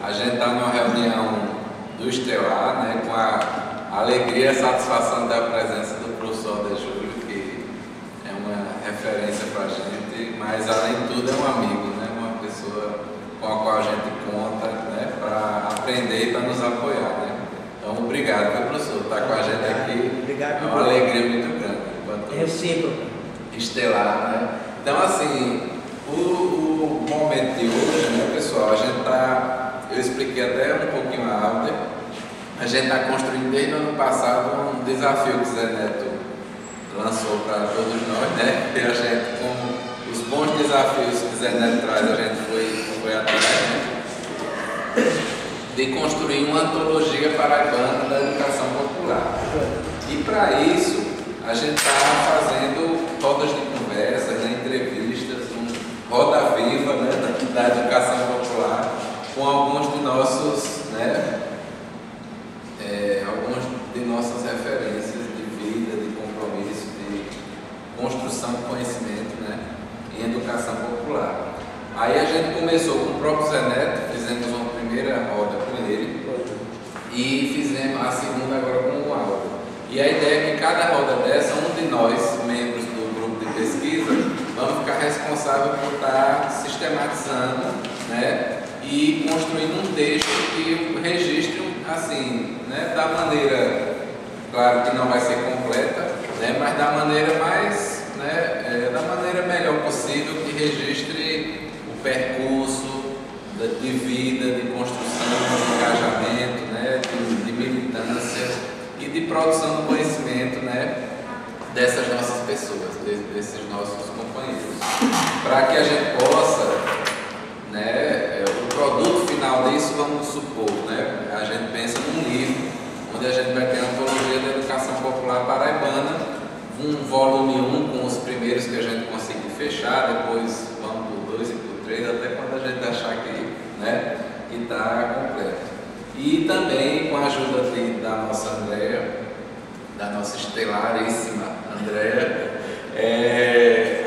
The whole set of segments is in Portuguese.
A gente está numa reunião do Estelar, né, com a alegria e a satisfação da presença do professor De Júlio, que é uma referência para a gente, mas além de tudo é um amigo, né, uma pessoa com a qual a gente conta, né, para aprender e para nos apoiar. Né. Então, obrigado, meu professor, por estar com a gente aqui. Obrigado. É uma alegria muito grande. Recíproco. Estelar, né? Então, assim, o momento de hoje, né, pessoal, a gente está, eu expliquei até um pouquinho a aula, a gente está construindo desde o ano passado um desafio que o Zé Neto lançou para todos nós, né? E a gente, com os bons desafios que o Zé Neto traz, a gente foi atrás, né, de construir uma antologia paraibana da educação popular. E para isso, a gente está fazendo rodas de conversa, né, entrevistas, roda viva, né, da educação popular, com alguns de nossos, né, algumas de nossas referências de vida, de compromisso, de construção de conhecimento, né, em educação popular. Aí a gente começou com o próprio Zé Neto, fizemos uma primeira roda com ele e fizemos a segunda agora com o Aldo. E a ideia é que cada roda dessa, um de nós, membros do grupo de pesquisa, vamos ficar responsável por estar sistematizando, né, e construindo um texto que registre, assim, né, da maneira, claro que não vai ser completa, né, mas da maneira mais, né, da maneira melhor possível, que registre o percurso de vida, de construção, de engajamento, né, de militância e de produção do conhecimento, né, dessas nossas pessoas, desses nossos companheiros, para que a gente possa, né, o produto final disso, vamos supor, né, a gente pensa num livro onde a gente vai ter a antologia da educação popular paraibana, um volume 1 com os primeiros que a gente conseguir fechar, depois vamos por 2 e por 3, até quando a gente achar que, né, está completo. E também com a ajuda da nossa Andréia, da nossa estelaríssima Andréia,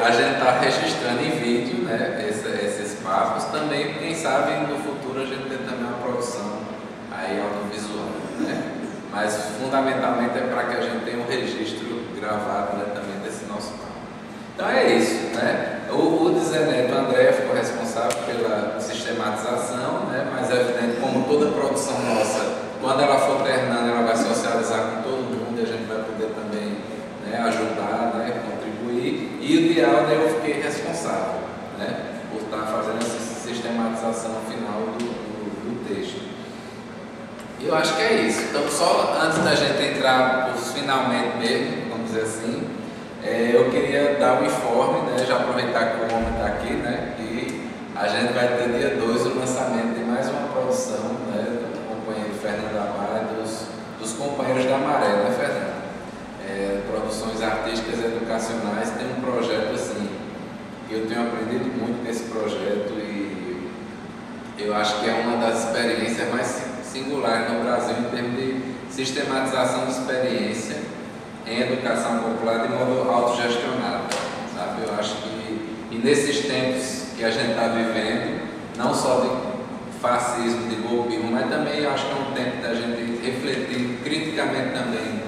a gente está registrando em vídeo, né, esses papos. Também, quem sabe, no futuro a gente tem também uma produção aí audiovisual, né? Mas fundamentalmente é para que a gente tenha um registro gravado, né, também desse nosso papo. Então é isso, né? O Zé Neto, a Andréia ficou responsável pela sistematização, né? Mas é evidente, como toda produção nossa, quando ela for terminando, ela vai socializar com todo mundo e a gente vai poder também, né, ajudar, né, contribuir. E o de áudio eu fiquei responsável, né, por estar fazendo essa sistematização final do texto. E eu acho que é isso. Então, só antes da gente entrar por finalmente mesmo, vamos dizer assim, eu queria dar um informe, né, já aproveitar que o homem está aqui, né, que a gente vai ter dia 2 o lançamento de mais uma produção, né, do companheiro Fernando Amar e dos companheiros da Maré, né, Fernando? Produções artísticas e educacionais. Tem um projeto assim, que eu tenho aprendido muito com esse projeto e eu acho que é uma das experiências mais singulares no Brasil em termos de sistematização de experiência em educação popular de modo autogestionado, sabe? Eu acho que, e nesses tempos que a gente está vivendo, não só de fascismo, de golpismo, mas também eu acho que é um tempo da gente refletir criticamente também,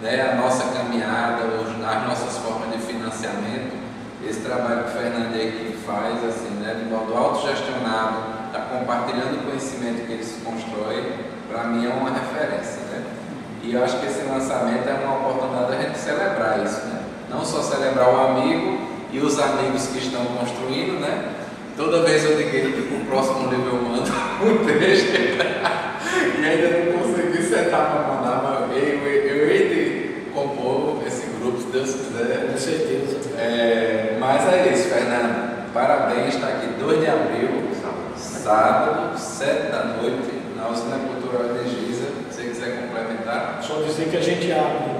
né, a nossa caminhada, as nossas formas de financiamento. Esse trabalho que o Fernando e a equipe faz, assim, né, de modo autogestionado, está compartilhando o conhecimento que eles constroem, para mim é uma referência, né? E eu acho que esse lançamento é uma oportunidade da gente celebrar isso, né? Não só celebrar o amigo e os amigos que estão construindo, né? Toda vez eu digo que para o próximo livro eu mando um texto e ainda não consegui sentar para mandar, mas eu hei de compor esse grupo, se Deus quiser. Com certeza. Mas é isso, Fernando. Parabéns, está aqui 2 de abril, sábado, 7 da noite, na Usina Cultural Energisa. Se você quiser complementar. Só dizer que a gente abre,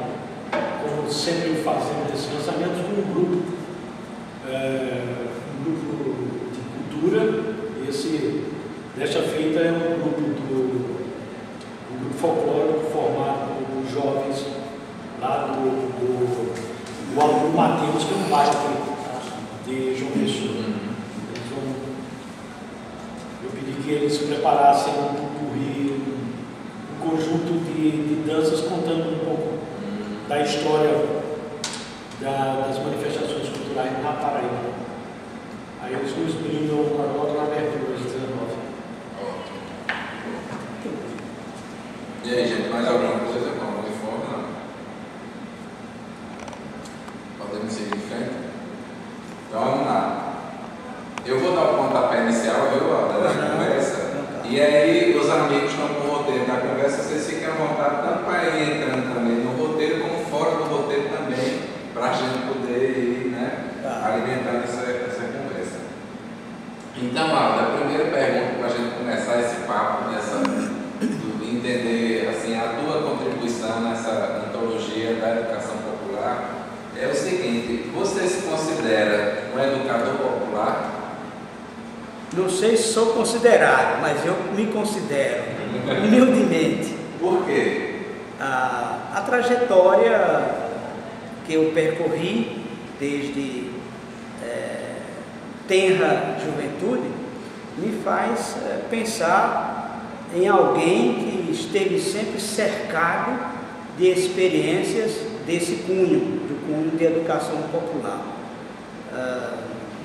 como sempre fazemos esses lançamentos, com um grupo de cultura. Desta feita é um grupo folclórico formado por jovens lá do Alto Mateus, que é um bairro de João Pessoa. Eu pedi que que eles preparassem um conjunto de danças contando um pouco da história das manifestações culturais na Paraíba. Aí os meninos logo na abertura às 19. E aí, gente, mais alguma coisa? Com algum informe? Não? Podemos seguir em frente? Então vamos lá. Eu vou dar o pontapé inicial, viu, da conversa. E aí, os amigos estão com o roteiro da conversa, vocês fiquem à vontade, tanto para ir entrando também no roteiro, como fora do roteiro também, para a gente poder ir, né, alimentando essa conversa. Então, Alda, a primeira pergunta para a gente começar esse papo, entender assim, a tua contribuição nessa antologia da educação popular, é o seguinte: você se considera um educador popular? Não sei se sou considerado, mas eu me considero, humildemente. Por quê? A trajetória que eu percorri desde tenra juventude me faz pensar em alguém que esteve sempre cercado de experiências desse cunho, do cunho de educação popular.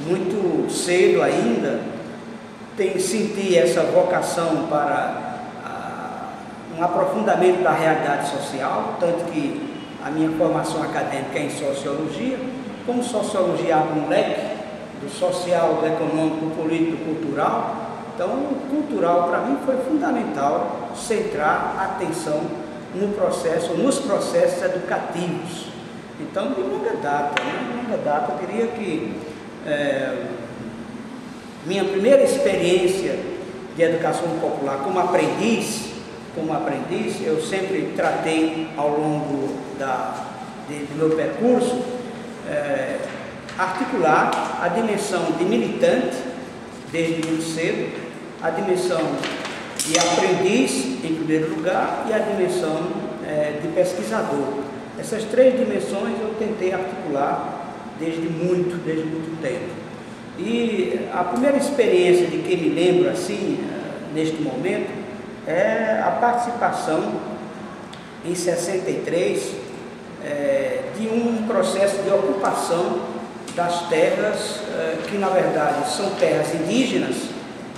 Muito cedo ainda senti essa vocação para um aprofundamento da realidade social, tanto que a minha formação acadêmica é em sociologia. Como sociologia abre um leque do social, do econômico, do político, do cultural. Então, o cultural para mim foi fundamental centrar a atenção no processo, nos processos educativos. Então, de longa data, eu diria que minha primeira experiência de educação popular como aprendiz, eu sempre tratei ao longo do meu percurso articular a dimensão de militante, desde muito cedo, a dimensão de aprendiz, em primeiro lugar, e a dimensão de pesquisador. Essas três dimensões eu tentei articular desde muito tempo. E a primeira experiência de que me lembro assim, neste momento, é a participação em 63 de um processo de ocupação das terras que na verdade são terras indígenas,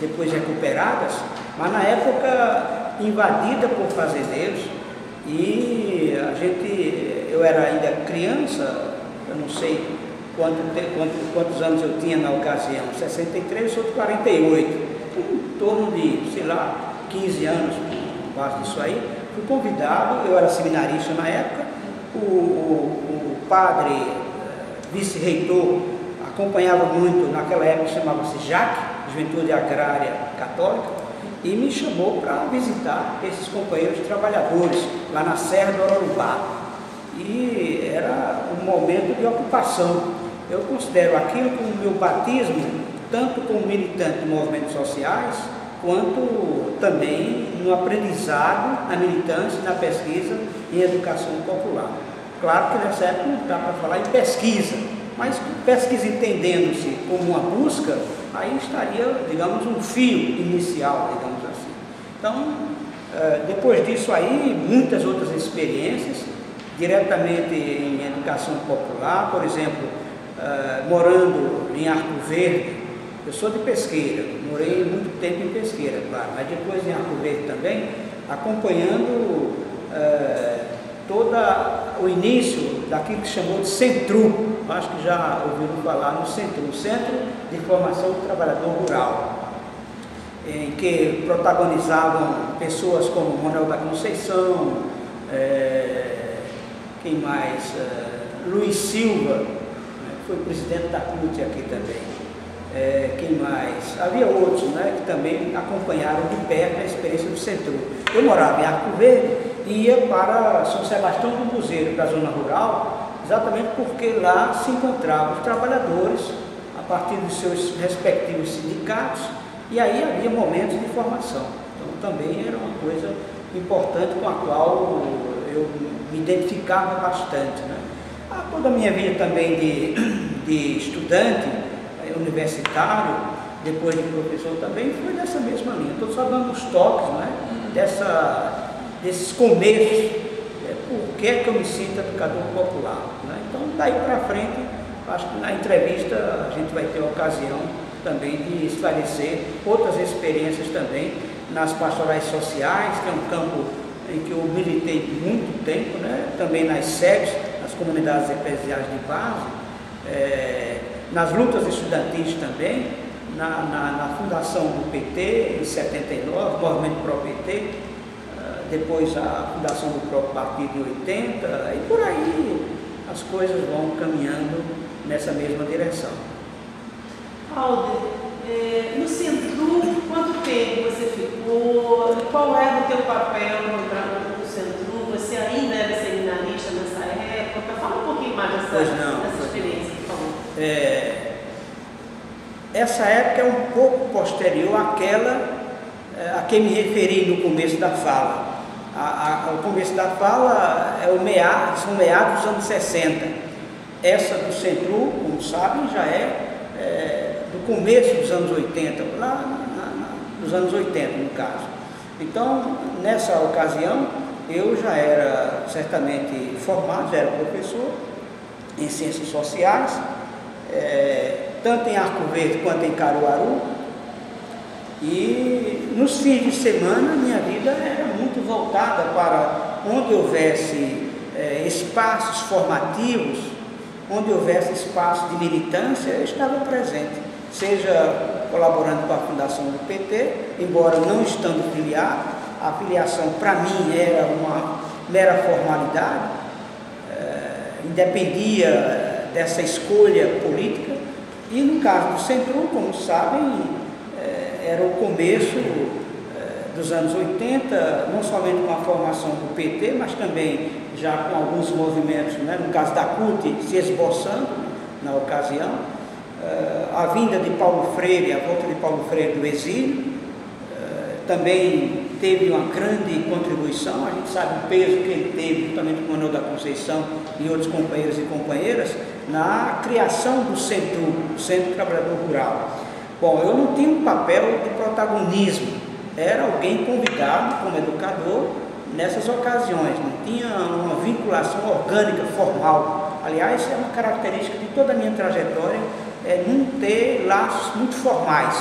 depois recuperadas, mas na época invadida por fazendeiros. E eu era ainda criança, eu não sei quantos anos eu tinha na ocasião, 63, eu sou de 48, em torno de, 15 anos, quase disso aí. Fui convidado, eu era seminarista na época, o padre vice-reitor acompanhava muito, naquela época chamava-se JAC, Juventude Agrária Católica, e me chamou para visitar esses companheiros trabalhadores lá na Serra do Ororubá. E era um momento de ocupação. Eu considero aquilo como meu batismo, tanto como militante de movimentos sociais, quanto também no aprendizado, na militância, na pesquisa em educação popular. Claro que nessa época não dá para falar em pesquisa, mas pesquisa entendendo-se como uma busca, aí estaria, digamos, um fio inicial, digamos assim. Então, depois disso aí, muitas outras experiências, diretamente em educação popular, por exemplo, morando em Arco Verde. Eu sou de Pesqueira, morei muito tempo em Pesqueira, claro, mas depois em Arco Verde também, acompanhando todo o início daquilo que chamou de Centru. Acho que já ouviram falar no Centru, Centro de Formação do Trabalhador Rural, em que protagonizavam pessoas como Manuel da Conceição, quem mais? Luiz Silva, foi presidente da CUT aqui também. Quem mais? Havia outros, que também acompanharam de perto a experiência do Centro. Eu morava em Arco Verde e ia para São Sebastião do Buzeiro, da zona rural, exatamente porque lá se encontravam os trabalhadores a partir dos seus respectivos sindicatos, e aí havia momentos de formação. Então também era uma coisa importante com a qual eu me identificava bastante. Toda a minha vida também de estudante universitário, depois de professor também, foi nessa mesma linha. Estou só dando os toques, né, desses começos, por que eu me sinto educador popular. Né? Então, daí para frente, acho que na entrevista a gente vai ter a ocasião também de esclarecer outras experiências também nas pastorais sociais, que é um campo em que eu militei muito tempo, né? Também nas SEGs, nas comunidades eclesiais de base, nas lutas estudantis também, na fundação do PT em 79, movimento pró-PT, depois a fundação do próprio partido em 80, e por aí as coisas vão caminhando nessa mesma direção. Alder, no Centro, quanto tempo você ficou? Qual era o teu papel no Centro? Você ainda era seminarista nessa época? Fala um pouquinho mais dessa experiência, por favor. Essa época é um pouco posterior àquela a que me referi no começo da fala. O começo da fala são meados dos anos 60. Essa do Centro, como sabem, já do começo dos anos 80, lá nos anos 80, no caso. Então, nessa ocasião, eu já era certamente formado, já era professor em Ciências Sociais, tanto em Arco Verde quanto em Caruaru, e nos fins de semana minha vida era muito voltada para onde houvesse espaços formativos, onde houvesse espaço de militância, eu estava presente, seja colaborando com a fundação do PT, embora não estando filiado. A filiação para mim era uma mera formalidade, independia dessa escolha política, e no caso do Centro, como sabem, era o começo dos anos 80, não somente com a formação do PT, mas também já com alguns movimentos, né, no caso da CUT, se esboçando na ocasião, a vinda de Paulo Freire, a volta de Paulo Freire do exílio, também teve uma grande contribuição. A gente sabe o peso que ele teve, juntamente com o Manuel da Conceição e outros companheiros e companheiras, na criação do Centro Trabalhador Rural. Bom, eu não tinha um papel de protagonismo, era alguém convidado como educador nessas ocasiões, não tinha uma vinculação orgânica, formal. Aliás, é uma característica de toda a minha trajetória, não ter laços muito formais,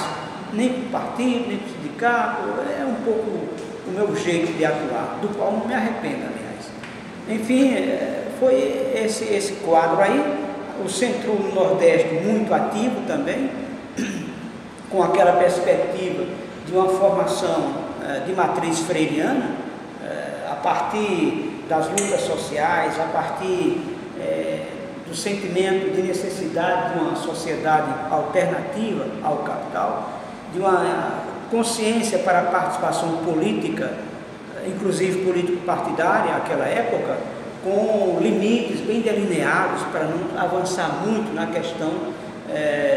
nem com o partido, nem com o sindicato, é um pouco o meu jeito de atuar, do qual não me arrependo, aliás. Enfim, foi esse quadro aí, o Centro Nordeste muito ativo também, com aquela perspectiva de uma formação de matriz freiriana, a partir das lutas sociais, a partir do sentimento de necessidade de uma sociedade alternativa ao capital, de uma consciência para a participação política, inclusive político-partidária naquela época, com limites bem delineados para não avançar muito na questão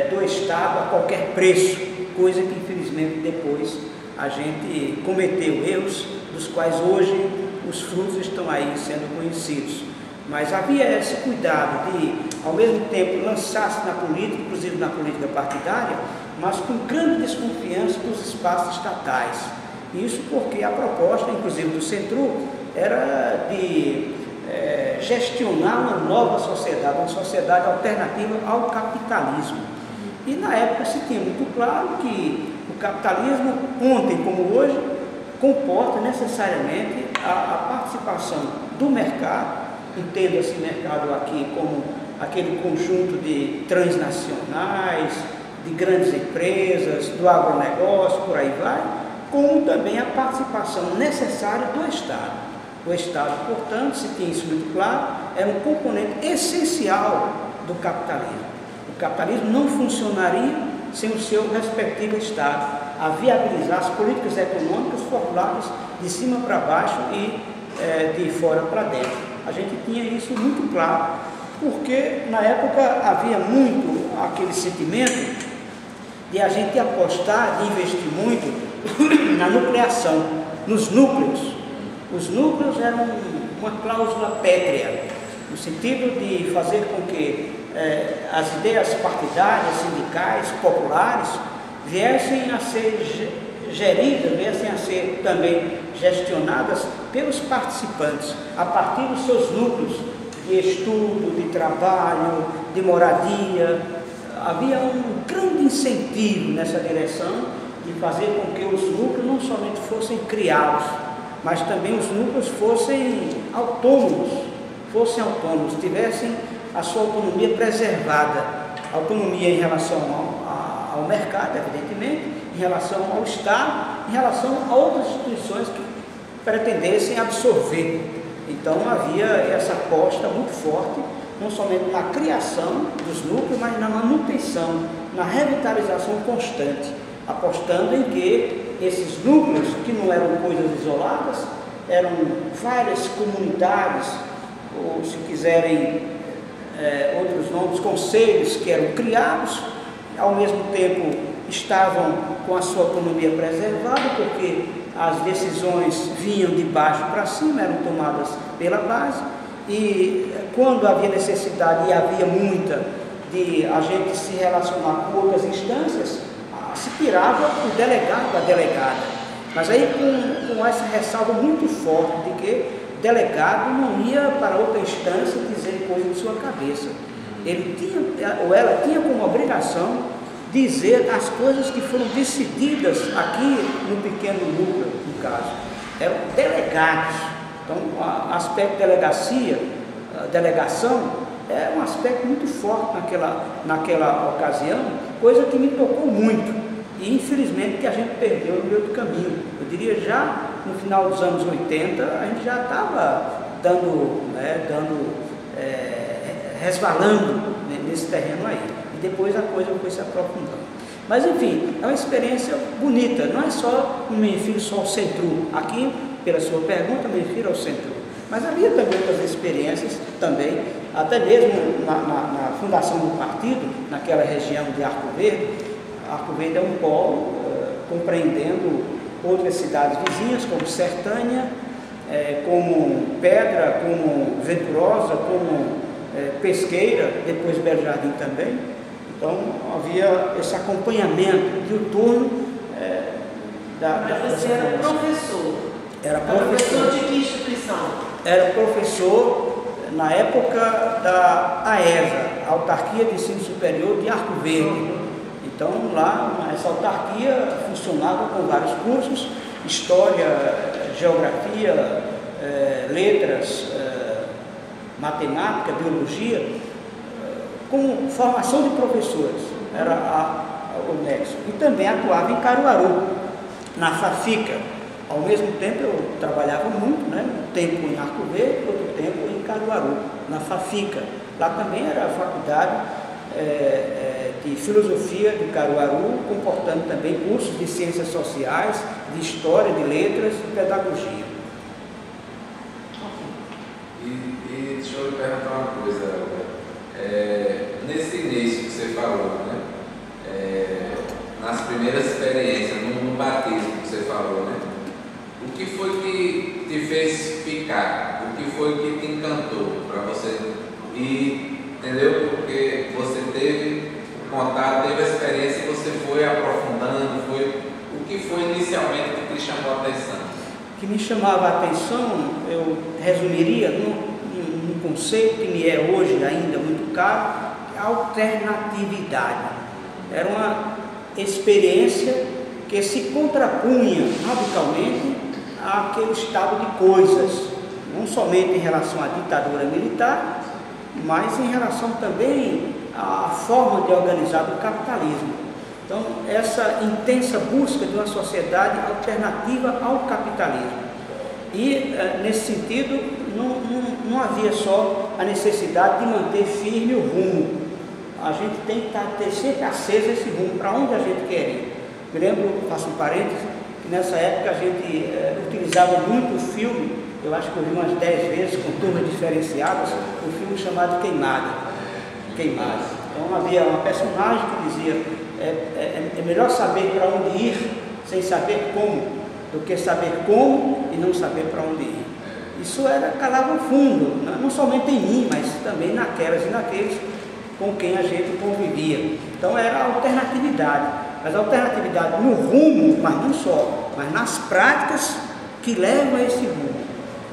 do Estado a qualquer preço, coisa que infelizmente depois a gente cometeu erros, dos quais hoje os frutos estão aí sendo conhecidos. Mas havia esse cuidado de, ao mesmo tempo, lançar-se na política, inclusive na política partidária, mas com grande desconfiança dos espaços estatais. Isso porque a proposta, inclusive do Centro, era de gestionar uma nova sociedade, uma sociedade alternativa ao capitalismo. E na época se tinha muito claro que o capitalismo, ontem como hoje, comporta necessariamente a participação do mercado, entenda-se mercado aqui como aquele conjunto de transnacionais, de grandes empresas, do agronegócio, por aí vai, como também a participação necessária do Estado. O Estado, portanto, se tinha isso muito claro, era um componente essencial do capitalismo. O capitalismo não funcionaria sem o seu respectivo Estado, a viabilizar as políticas econômicas formuladas de cima para baixo e de fora para dentro. A gente tinha isso muito claro, porque na época havia muito aquele sentimento de a gente apostar, de investir muito na nucleação, nos núcleos. Os núcleos eram uma cláusula pétrea, no sentido de fazer com que as ideias partidárias, sindicais, populares, viessem a ser geridas, viessem a ser também gestionadas pelos participantes, a partir dos seus núcleos de estudo, de trabalho, de moradia. Havia um grande incentivo nessa direção de fazer com que os núcleos não somente fossem criados, mas também os núcleos fossem autônomos, tivessem a sua autonomia preservada, autonomia em relação ao mercado, evidentemente, em relação ao Estado, em relação a outras instituições que pretendessem absorver. Então havia essa aposta muito forte, não somente na criação dos núcleos, mas na manutenção, na revitalização constante, apostando em que esses núcleos, que não eram coisas isoladas, eram várias comunidades, ou se quiserem outros nomes, conselhos que eram criados, ao mesmo tempo estavam com a sua autonomia preservada, porque as decisões vinham de baixo para cima, eram tomadas pela base, e quando havia necessidade, e havia muita, de a gente se relacionar com outras instâncias, se tirava o delegado, a delegada. Mas aí com essa ressalva muito forte de que o delegado não ia para outra instância dizer coisa de sua cabeça. Ele tinha, ou ela tinha como obrigação dizer as coisas que foram decididas aqui no pequeno núcleo, no caso. Eram delegados. Então, o aspecto delegação é um aspecto muito forte naquela ocasião, coisa que me tocou muito. E infelizmente que a gente perdeu no meio do caminho. Eu diria já no final dos anos 80, a gente já estava resvalando nesse terreno aí. E depois a coisa foi se aprofundando. Mas enfim, é uma experiência bonita, não é só, não me refiro só ao Centro. Aqui, pela sua pergunta, me refiro ao Centro. Mas havia também outras experiências também, até mesmo na fundação do partido, naquela região de Arco Verde. Arco Verde é um polo compreendendo outras cidades vizinhas, como Sertânia, como Pedra, como Venturosa, como Pesqueira, depois Belo Jardim também. Então havia esse acompanhamento diuturno Mas você era professor? Era professor. Professor de que instituição? Era professor na época da AESA, Autarquia de Ensino Superior de Arco Verde. Então lá, essa autarquia funcionava com vários cursos, História, Geografia, Letras, Matemática, Biologia, com formação de professores, era o nexo. E também atuava em Caruaru, na Fafica. Ao mesmo tempo eu trabalhava muito, né? Um tempo em Arco Verde, outro tempo em Caruaru, na Fafica. Lá também era a faculdade de Filosofia de Caruaru, comportando também cursos de Ciências Sociais, de História, de Letras e Pedagogia. E deixa eu lhe perguntar uma coisa, nesse início que você falou, né? Nas primeiras experiências, no batismo que você falou, né? O que foi que te fez ficar? O que foi que te encantou para você? Entendeu? Porque você teve contato, teve a experiência e você foi aprofundando, o que foi inicialmente que te chamou a atenção? O que me chamava a atenção, eu resumiria num conceito que me é hoje ainda muito caro, a alternatividade. Era uma experiência que se contrapunha radicalmente àquele estado de coisas, não somente em relação à ditadura militar, mas em relação também à forma de organizar o capitalismo. Então, essa intensa busca de uma sociedade alternativa ao capitalismo. E, nesse sentido, não havia só a necessidade de manter firme o rumo. A gente tem que ter sempre aceso esse rumo, para onde a gente quer ir. Me lembro, faço um parênteses, que nessa época a gente utilizava muito o filme, eu acho que eu vi umas 10 vezes com turmas diferenciadas, um filme chamado Queimada. Então havia uma personagem que dizia, é melhor saber para onde ir sem saber como, do que saber como e não saber para onde ir. Isso calava fundo, não somente em mim, mas também naquelas e naqueles com quem a gente convivia. Então era a alternatividade. mas a alternatividade no rumo, mas não só, mas nas práticas que levam a esse rumo.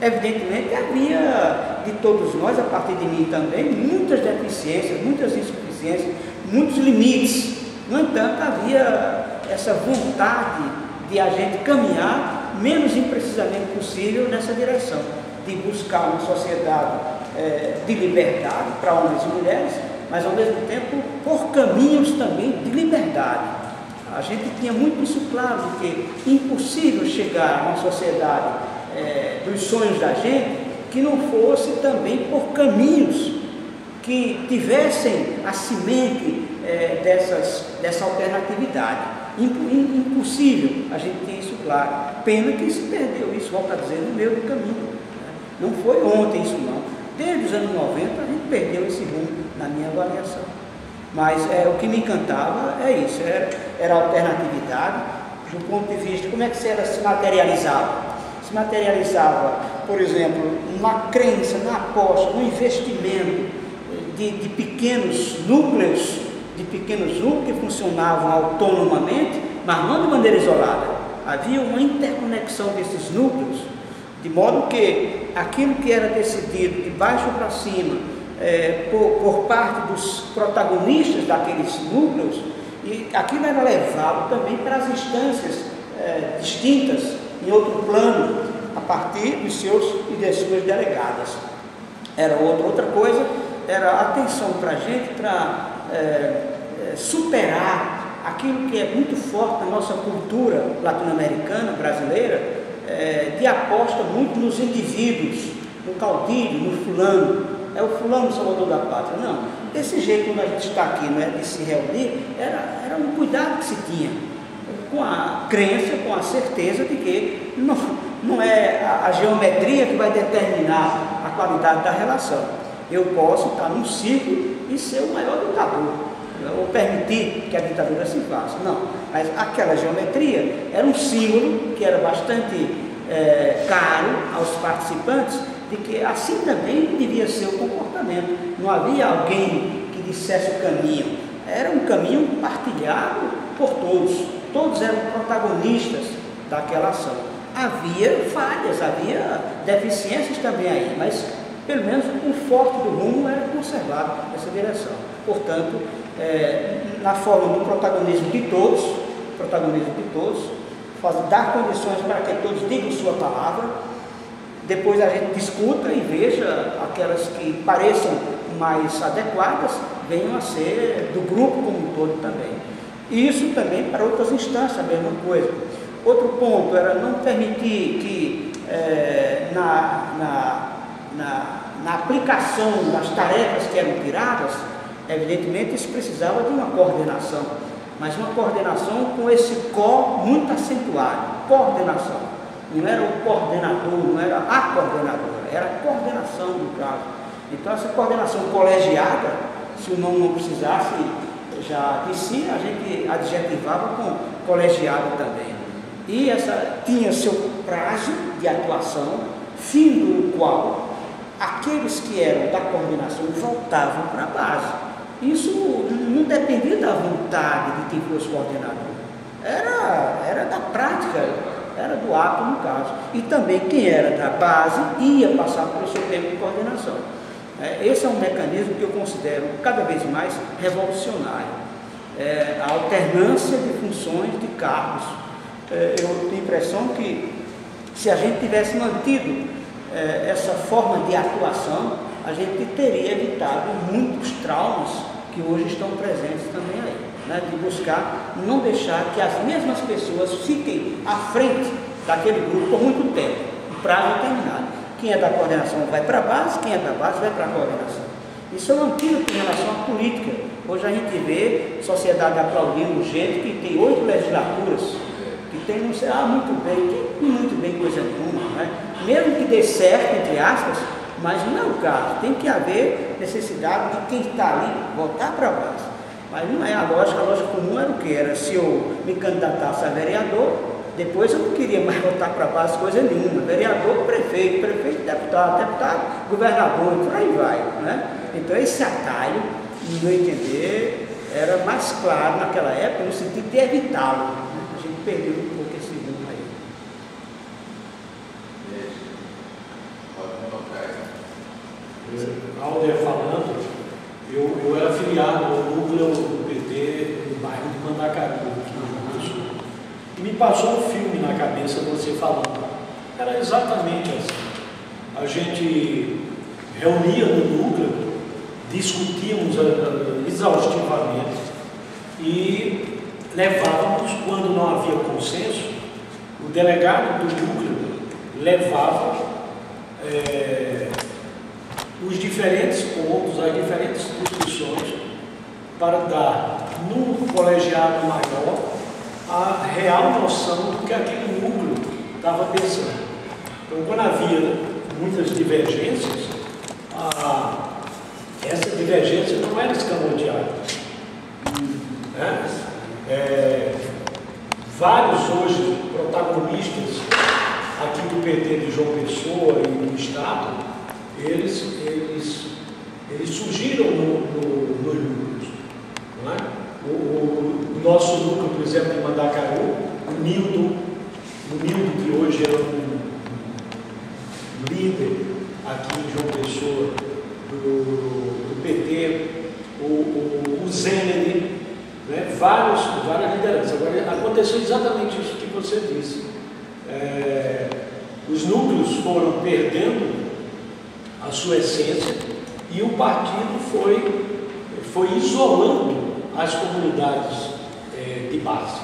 Evidentemente havia de todos nós, a partir de mim também, muitas deficiências, muitas insuficiências, muitos limites. No entanto, havia essa vontade de a gente caminhar menos imprecisamente possível nessa direção, de buscar uma sociedade de liberdade para homens e mulheres, mas ao mesmo tempo por caminhos também de liberdade. A gente tinha muito isso claro, de que impossível chegar a uma sociedade dos sonhos da gente que não fosse também por caminhos que tivessem a semente dessa alternatividade. Impossível, a gente tem isso claro. Pena que se perdeu isso, volto a dizer, no meio do caminho. Não foi ontem isso não. Desde os anos 90 a gente perdeu esse rumo na minha avaliação. Mas o que me encantava é isso, era a alternatividade do ponto de vista de como é que ela se materializava. Se materializava, por exemplo, na crença, na aposta, no investimento de pequenos núcleos, que funcionavam autonomamente, mas não de maneira isolada. Havia uma interconexão desses núcleos, de modo que aquilo que era decidido de baixo para cima, por parte dos protagonistas daqueles núcleos, e aquilo era levado também para as instâncias distintas, em outro plano, a partir dos seus e das suas delegadas. Era outra coisa, era a atenção para a gente, para superar aquilo que é muito forte na nossa cultura latino-americana, brasileira, de aposta muito nos indivíduos, no caudilho, no fulano. É o fulano salvador da pátria. Não, desse jeito, quando a gente está aqui, não é, de se reunir, era um cuidado que se tinha, com a crença, com a certeza de que não é a geometria que vai determinar a qualidade da relação. Eu posso estar num círculo e ser o maior ditador, ou permitir que a ditadura se faça. Não, mas aquela geometria era um símbolo que era bastante caro aos participantes, de que assim também devia ser o comportamento. Não havia alguém que dissesse o caminho, era um caminho partilhado por todos. Todos eram protagonistas daquela ação. Havia falhas, havia deficiências também aí, mas pelo menos o forte do rumo era conservado nessa direção. Portanto, na forma do protagonismo de todos, dar condições para que todos digam sua palavra, depois a gente discuta e veja aquelas que pareçam mais adequadas, venham a ser do grupo como um todo também. Isso também para outras instâncias, a mesma coisa. Outro ponto era não permitir que na aplicação das tarefas que eram tiradas, evidentemente isso precisava de uma coordenação, mas uma coordenação com esse muito acentuado, coordenação. Não era o coordenador, não era a coordenadora, era a coordenação do caso. Então essa coordenação colegiada, se o nome não precisasse já de si, a gente adjetivava com colegiado também. E essa tinha seu prazo de atuação, fim do qual aqueles que eram da coordenação voltavam para a base. Isso não dependia da vontade de quem fosse coordenador, era da prática, era do ato no caso. E também quem era da base ia passar pelo seu tempo de coordenação. Esse é um mecanismo que eu considero cada vez mais revolucionário. A alternância de funções, de cargos. Eu tenho a impressão que se a gente tivesse mantido essa forma de atuação, a gente teria evitado muitos traumas que hoje estão presentes também aí, né? De buscar não deixar que as mesmas pessoas fiquem à frente daquele grupo por muito tempo, um prazo determinado. Quem é da coordenação vai para a base, quem é da base vai para a coordenação. Isso é um antídoto em relação à política. Hoje a gente vê sociedade aplaudindo gente que tem 8 legislaturas, que tem, não sei, muito bem coisa nenhuma, né? Mesmo que dê certo, entre aspas, mas não é o caso. Tem que haver necessidade de quem está ali voltar para a base. Mas não é a lógica comum era o que? Era se eu me candidatasse a vereador, depois eu não queria mais voltar para a base coisa nenhuma. Vereador, prefeito, deputado, governador, e por aí vai, né? Então esse atalho, no meu entender, era mais claro naquela época, no sentido de evitá-lo. Né? A gente perdeu um pouco esse rumo aí. Alder falando, eu era filiado ao núcleo do PT no bairro de Mandacaru, aqui no Rio Grande do Sul. E me passou um filme na cabeça você falando. Era exatamente assim. A gente reunia no núcleo, discutíamos exaustivamente e levávamos, quando não havia consenso, o delegado do núcleo levava os diferentes pontos, as diferentes discussões para dar no colegiado maior a real noção do que aquele núcleo estava pensando. Então, quando havia muitas divergências, essa divergência não era escamoteada. Né? Vários hoje protagonistas aqui do PT de João Pessoa e do Estado, eles surgiram nos núcleos. Não é? O nosso núcleo, por exemplo, em Mandacaru, o Nildo, que hoje é um líder aqui em João Pessoa do PT, o Zênere, né? várias lideranças. Agora, aconteceu exatamente isso que você disse. Os núcleos foram perdendo a sua essência e o partido foi isolando as comunidades de base.